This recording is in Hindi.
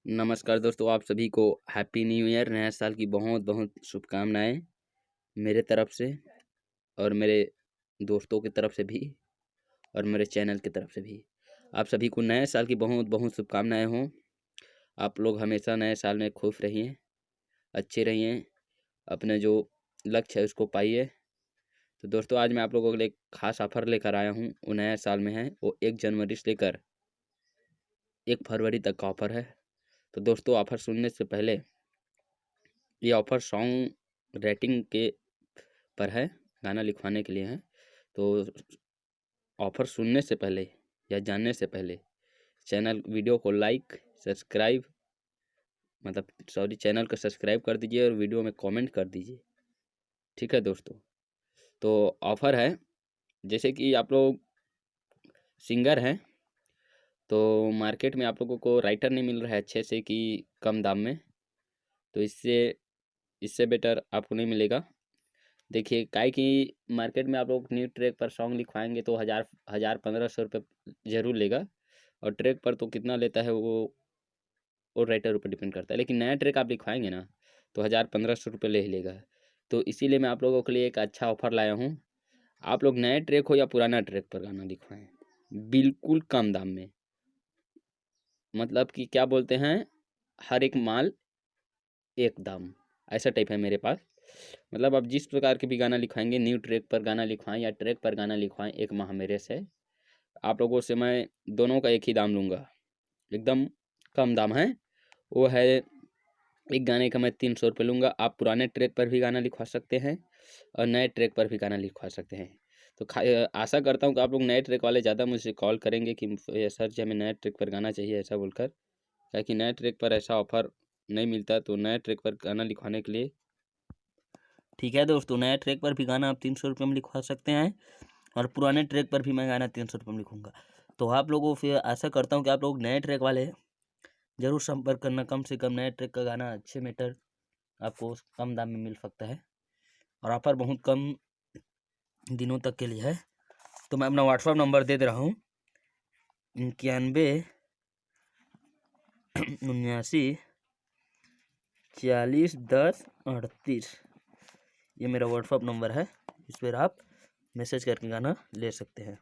नमस्कार दोस्तों, आप सभी को हैप्पी न्यू ईयर, नया साल की बहुत बहुत शुभकामनाएं मेरे तरफ से और मेरे दोस्तों की तरफ से भी और मेरे चैनल की तरफ से भी। आप सभी को नए साल की बहुत बहुत शुभकामनाएं हों। आप लोग हमेशा नए साल में खुश रहिए, अच्छे रहिए, अपने जो लक्ष्य है उसको पाइए। तो दोस्तों, आज मैं आप लोगों के लिए एक खास ऑफर लेकर आया हूँ। वो नया साल में है, वो 1 जनवरी से लेकर 1 फरवरी तक का ऑफर है। तो दोस्तों, ऑफर सुनने से पहले ये ऑफ़र सॉन्ग रेटिंग के पर है, गाना लिखवाने के लिए है। तो ऑफ़र सुनने से पहले या जानने से पहले वीडियो को लाइक सब्सक्राइब चैनल को सब्सक्राइब कर दीजिए और वीडियो में कमेंट कर दीजिए। ठीक है दोस्तों, तो ऑफ़र है, जैसे कि आप लोग सिंगर हैं तो मार्केट में आप लोगों को राइटर नहीं मिल रहा है अच्छे से कि कम दाम में, तो इससे बेटर आपको नहीं मिलेगा। देखिए, काहे कि मार्केट में आप लोग न्यू ट्रैक पर सॉन्ग लिखवाएंगे तो 1500 रुपये ज़रूर लेगा, और ट्रैक पर तो कितना लेता है वो राइटर ऊपर डिपेंड करता है। लेकिन नया ट्रैक आप लिखवाएंगे ना तो 1500 रुपये ले ही लेगा। तो इसीलिए मैं आप लोगों के लिए एक अच्छा ऑफर लाया हूँ। आप लोग नए ट्रैक हो या पुराना ट्रैक पर गाना लिखवाएं, बिल्कुल कम दाम में। मतलब कि क्या बोलते हैं, हर एक माल एक दाम, ऐसा टाइप है मेरे पास। मतलब आप जिस प्रकार के भी गाना लिखवाएंगे, न्यू ट्रैक पर गाना लिखवाएं या ट्रैक पर गाना लिखवाएं, एक माह मेरे से आप लोगों से मैं दोनों का एक ही दाम लूँगा, एकदम कम दाम है। वो है, एक गाने का मैं 300 रुपये लूँगा। आप पुराने ट्रैक पर भी गाना लिखवा सकते हैं और नए ट्रैक पर भी गाना लिखवा सकते हैं। तो आशा करता हूँ कि आप लोग नए ट्रैक वाले ज़्यादा मुझसे कॉल करेंगे कि सर जी हमें नए ट्रैक पर गाना चाहिए, ऐसा बोलकर, ताकि नए ट्रैक पर ऐसा ऑफर नहीं मिलता। तो नए ट्रैक पर गाना लिखवाने के लिए, ठीक है दोस्तों, नए ट्रैक पर भी गाना आप 300 रुपये में लिखवा सकते हैं और पुराने ट्रैक पर भी मैं गाना 300 रुपये में लिखूँगा। तो आप लोगों से आशा करता हूँ कि आप लोग नए ट्रैक वाले ज़रूर संपर्क करना। कम से कम नए ट्रैक का गाना अच्छे मीटर आपको कम दाम में मिल सकता है, और ऑफर बहुत कम दिनों तक के लिए है। तो मैं अपना व्हाट्सअप नंबर दे रहा हूँ, 91 79 40 10 38। ये मेरा व्हाट्सअप नंबर है, इस पर आप मैसेज करके गाना ले सकते हैं।